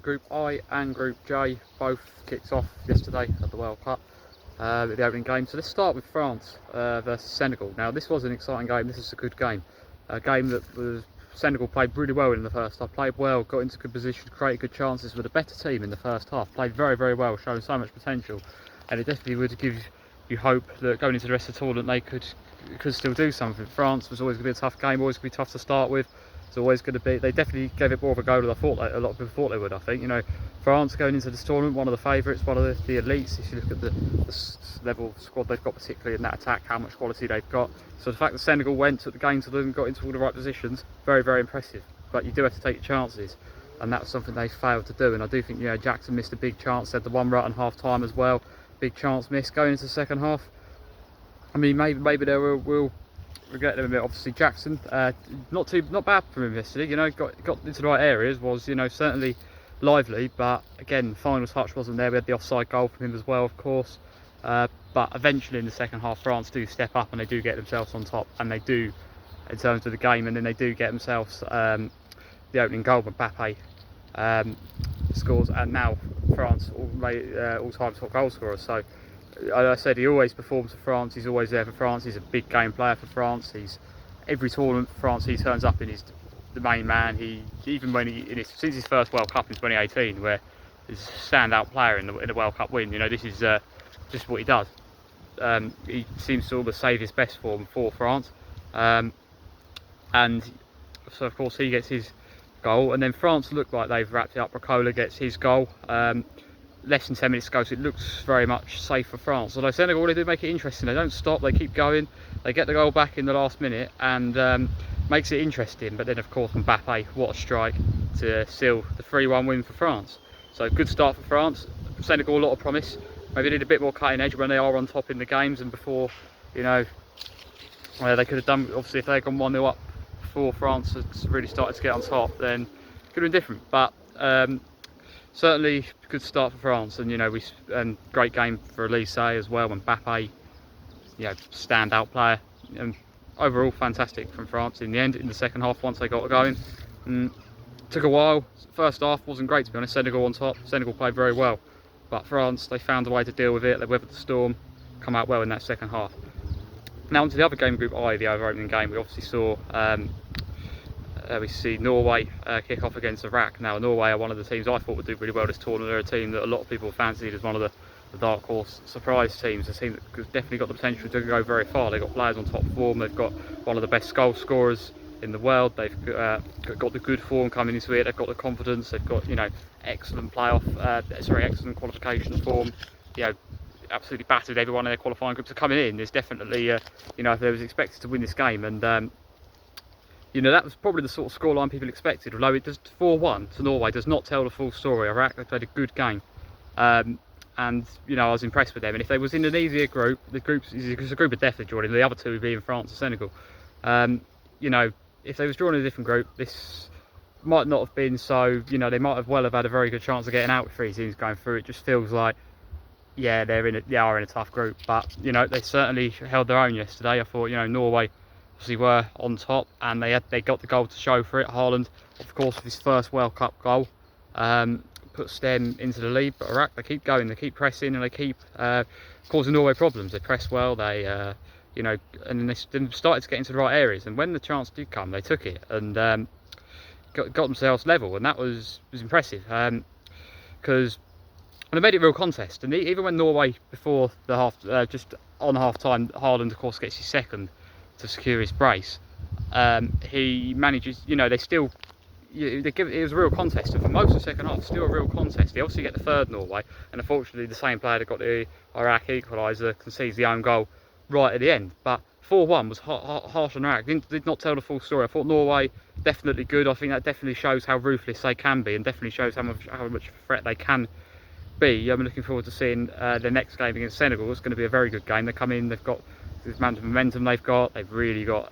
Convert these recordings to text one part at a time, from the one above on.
Group I and Group J both kicked off yesterday at the World Cup, at the opening game. So let's start with France versus Senegal. Now this was an exciting game, this is a good game. A game that was, Senegal played really well in the first half, played well, got into good position, created good chances, with a better team in the first half, played very, very well, showing so much potential. And it definitely would give you hope that going into the rest of the tournament they could still do something. France was always going to be a tough game, always going to be tough to start with. It's always going to be, they definitely gave it more of a go than I thought, a lot of people thought they would. I think, you know, France going into this tournament, one of the favourites, one of the elites. If you look at the level of squad they've got, particularly in that attack, how much quality they've got. So the fact that Senegal went, took the game to them, got into all the right positions, very, very impressive. But you do have to take your chances, and that's something they failed to do. And I do think, you know, Jackson missed a big chance, had the one right on half time as well, big chance missed going into the second half. I mean, maybe they will regret them a bit. Obviously Jackson, not bad from him yesterday, you know, got into the right areas, was, you know, certainly lively, but again, final touch wasn't there. We had the offside goal from him as well, of course, but eventually in the second half France do step up and they do get themselves on top, and they do in terms of the game, and then they do get themselves the opening goal. Mbappe scores, and now France all-time top goal scorer. So as I said, he always performs for France, he's always there for France, he's a big game player for France. He's every tournament for France he turns up in, he's the main man. Even when since his first World Cup in 2018, where he's a standout player in the World Cup win, you know, this is just what he does. He seems to almost save his best form for France, and so of course he gets his goal, and then France look like they've wrapped it up. Racola gets his goal less than 10 minutes ago, so it looks very much safe for France. Although Senegal, they do make it interesting, they don't stop, they keep going, they get the goal back in the last minute, and makes it interesting. But then of course Mbappe, what a strike to seal the 3-1 win for France. So good start for France. Senegal, a lot of promise, maybe need a bit more cutting edge when they are on top in the games, and before, you know, they could have done, obviously if they had gone 1-0 up before France had really started to get on top, then it could have been different. But certainly good start for France, and you know, and great game for Elise as well. Mbappe, you know, standout player, and overall fantastic from France in the end. In the second half, once they got going, took a while. First half wasn't great, to be honest. Senegal on top, Senegal played very well, but France, they found a way to deal with it. They weathered the storm, come out well in that second half. Now onto the other game, Group I, the other opening game. We obviously saw we see Norway kick off against Iraq. Now Norway are one of the teams I thought would do really well this tournament. They're a team that a lot of people fancied as one of the dark horse surprise teams, a team that definitely got the potential to go very far. They've got players on top form, they've got one of the best goal scorers in the world, they've got the good form coming into it, they've got the confidence, they've got, you know, excellent excellent qualification form, you know, absolutely battered every one of their qualifying groups are coming in. There's definitely, you know, they was expected to win this game, and you know, that was probably the sort of scoreline people expected, although it does 4-1 to Norway does not tell the full story. Iraq, they played a good game, and you know, I was impressed with them. And if they was in an easier group, it's a group of death they're drawing in, the other two being France and Senegal, you know, if they was drawn in a different group, this might not have been so, you know, they might have had a very good chance of getting out with 3 teams going through. It just feels like, yeah, they are in a tough group, but you know, they certainly held their own yesterday. I thought, you know, Norway obviously were on top, and they got the goal to show for it. Haaland, of course, with his first World Cup goal, puts them into the lead. But Iraq, they keep going, they keep pressing, and they keep causing Norway problems. They press well, they you know, and they started to get into the right areas. And when the chance did come, they took it and got themselves level, and that was impressive, because they made it a real contest. And even when Norway, before the half, just on half time, Haaland of course gets his second to secure his brace, he manages, you know, they still, it was a real contest, and for most of the second half, still a real contest. They obviously get the third, Norway, and unfortunately the same player that got the Iraq equaliser concedes the own goal right at the end. But 4-1 was harsh on Iraq, did not tell the full story. I thought Norway definitely good. I think that definitely shows how ruthless they can be, and definitely shows how much of a threat they can be. I'm looking forward to seeing the next game against Senegal. It's going to be a very good game. They come in, they've got this amount of momentum, they've really got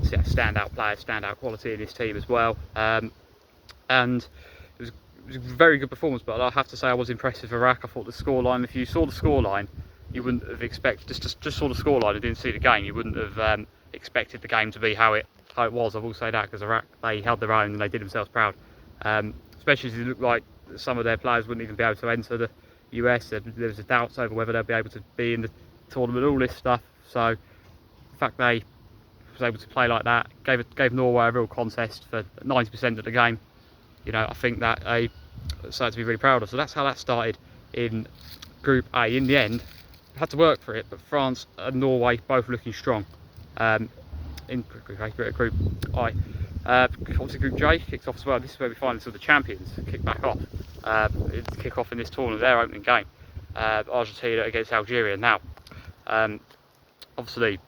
standout players, standout quality in this team as well, and it was a very good performance. But I have to say, I was impressed with Iraq. I thought the scoreline, if you saw the scoreline, you wouldn't have expected, just saw the scoreline and didn't see the game, you wouldn't have expected the game to be how it was. I will say that, because Iraq, they held their own and they did themselves proud. especially as it looked like some of their players wouldn't even be able to enter the US. There was a doubts over whether they'll be able to be in the tournament, all this stuff. So the fact they was able to play like that gave Norway a real contest for 90% of the game. You know, I think that they started to be really proud of. So that's how that started in Group A. In the end, had to work for it, but France and Norway both looking strong. In Group I. Obviously Group J kicks off as well. This is where we find the champions kick back off. Kick off in this tournament, their opening game. Argentina against Algeria. Now, obviously,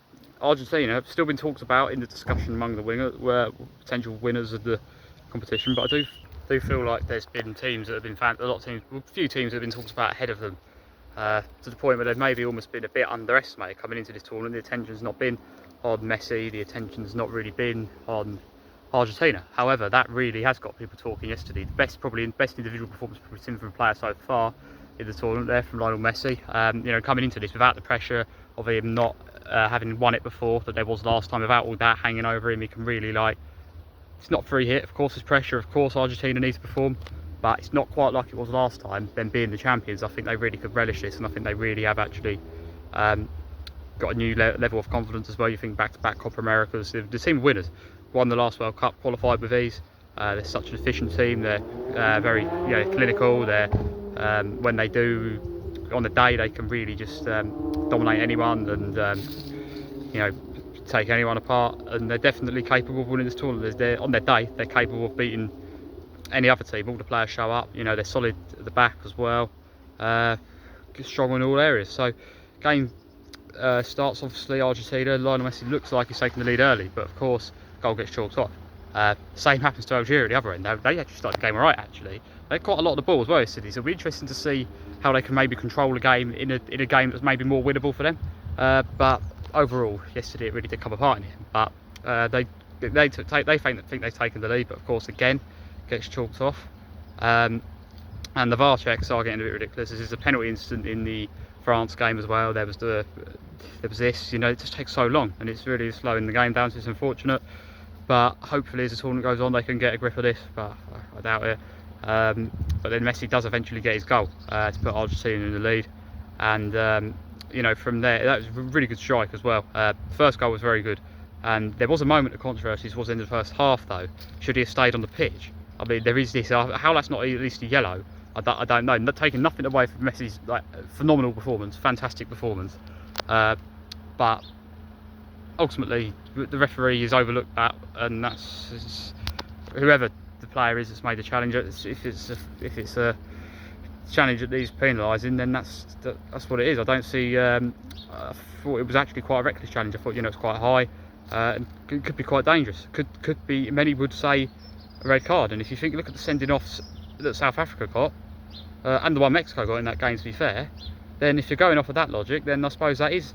Argentina have still been talked about in the discussion among the potential winners of the competition, but I do feel like there's been teams that have been a few teams that have been talked about ahead of them, to the point where they've maybe almost been a bit underestimated coming into this tournament. The attention's not been on Messi, the attention's not really been on Argentina. However, that really has got people talking yesterday. The best individual performance we've seen from a player so far in the tournament there from Lionel Messi. You know, coming into this without the pressure of him not having won it before that there was last time, without all that hanging over him, he can really, like, it's not free hit. Of course there's pressure, of course Argentina needs to perform, but it's not quite like it was last time. Them being the champions, I think they really could relish this, and I think they really have actually got a new level of confidence as well. You think back-to-back Copa Americas, the team of winners won the last World Cup, qualified with ease. They're such an efficient team. They're very clinical. They're when they do on the day, they can really just dominate anyone and take anyone apart. And they're definitely capable of winning this tournament. On their day, they're capable of beating any other team. All the players show up. You know, they're solid at the back as well. Strong in all areas. So game starts, obviously Argentina. Lionel Messi looks like he's taking the lead early, but of course goal gets chalked off. Same happens to Algeria at the other end. They actually started the game alright, actually. They had quite a lot of the ball as well yesterday, so it'll be interesting to see how they can maybe control a game in a game that's maybe more winnable for them. But overall, yesterday it really did come apart in the end. But they think they've taken the lead, but of course again gets chalked off. And the VAR checks are getting a bit ridiculous. This is a penalty incident in the France game as well. There was this, you know, it just takes so long and it's really slowing the game down, so it's unfortunate. But hopefully as the tournament goes on they can get a grip of this, but I doubt it. But then Messi does eventually get his goal to put Argentina in the lead, and you know, from there, that was a really good strike as well. The first goal was very good, and there was a moment of controversy towards the end of the first half though. Should he have stayed on the pitch? I mean, there is this, how that's not at least a yellow, I don't know. Not taking nothing away from Messi's phenomenal performance, fantastic performance, but ultimately the referee has overlooked that, and that's whoever the player is that's made the challenge. If it's a challenge that needs penalising, then that's what it is. I don't see. I thought it was actually quite a reckless challenge. I thought, you know, it's quite high, and could be quite dangerous. Could be. Many would say a red card. And if you look at the sending offs that South Africa got, and the one Mexico got in that game, to be fair, then if you're going off of that logic, then I suppose that is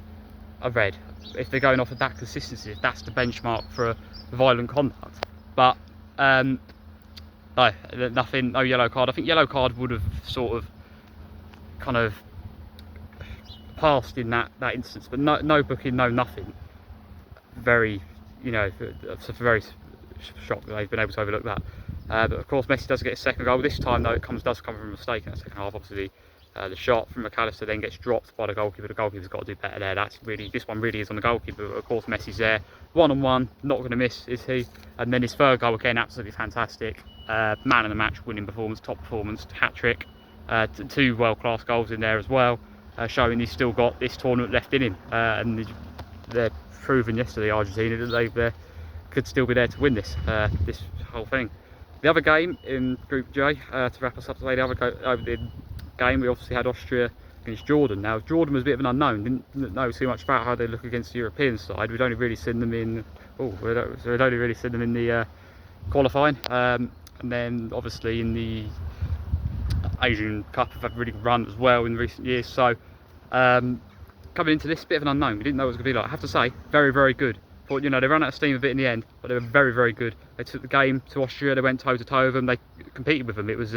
a red. If they're going off of that consistency, if that's the benchmark for violent conduct. But no, no yellow card. I think yellow card would have sort of kind of passed in that instance, but no booking, no nothing. Very, you know, it's a very shocked that they've been able to overlook that. But of course Messi does get a second goal. This time though, it does come from a mistake in that second half. Obviously the shot from McAllister then gets dropped by the goalkeeper. The goalkeeper's got to do better there. This one really is on the goalkeeper. But of course Messi's there, one-on-one, not going to miss, is he? And then his third goal again, absolutely fantastic. Man of the match, winning performance, top performance, hat-trick. Two world-class goals in there as well, showing he's still got this tournament left in him. And they're proven yesterday, Argentina, that they could still be there to win this whole thing. The other game in Group J, to wrap us up today, the game we obviously had Austria against Jordan. Now Jordan was a bit of an unknown, didn't know too much about how they look against the European side. We'd only really seen them in the qualifying, and then obviously in the Asian Cup have had a really good run as well in recent years. So coming into this, bit of an unknown. We didn't know what it was going to be like. I have to say, very, very good. Thought, you know, they ran out of steam a bit in the end, but they were very, very good. They took the game to Austria. They went toe to toe with them. They competed with them. It was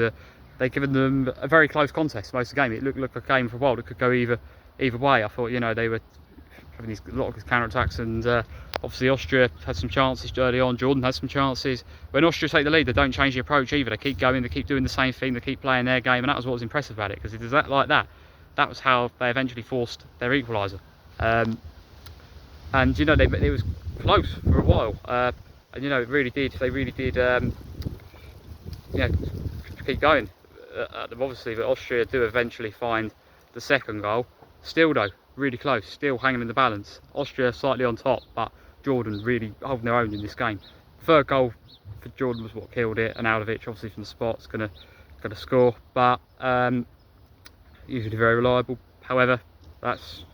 they'd given them a very close contest most of the game. It looked like a game for a while. It could go either way. I thought, you know, they were having a lot of his counter attacks, and obviously Austria had some chances early on. Jordan had some chances. When Austria take the lead, they don't change the approach either. They keep going, they keep doing the same thing, they keep playing their game, and that was what was impressive about it, because it was like that. That was how they eventually forced their equaliser. And you know, it was close for a while, and you know, it really did. They really did, keep going at them, obviously. But Austria do eventually find the second goal. Still though, really close. Still hanging in the balance. Austria slightly on top, but Jordan really holding their own in this game. Third goal for Jordan was what killed it, and Algeria, obviously from the spot's gonna score, but usually very reliable. However, that's,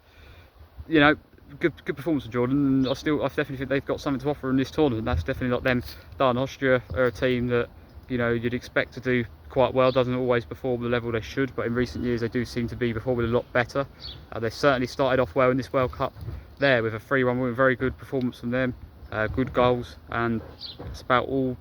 you know, good performance from Jordan. I definitely think they've got something to offer in this tournament. That's definitely not them done. Austria are a team that, you know, you'd expect to do quite well. Doesn't always perform the level they should, but in recent years they do seem to be performing a lot better. They certainly started off well in this World Cup there with a 3-1 win. Very good performance from them, good goals, and that's about all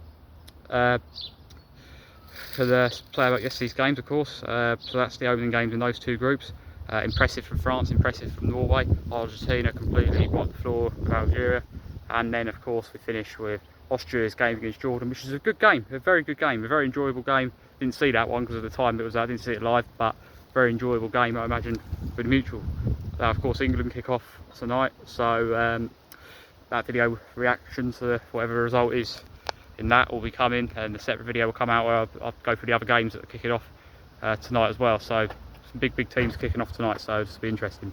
for the play about yesterday's games, of course. So that's the opening games in those two groups. Impressive from France, impressive from Norway. Argentina completely wiped the floor with Algeria, and then of course we finish with Austria's game against Jordan, which is a good game, a very good game, a very enjoyable game. Didn't see that one because of the time it was out, didn't see it live, but very enjoyable game, I imagine, for the mutual. Of course England kick off tonight, so that video reaction to whatever the result is in that will be coming, and a separate video will come out where I'll go through the other games that are kicking off tonight as well. So some big teams kicking off tonight, so this will be interesting.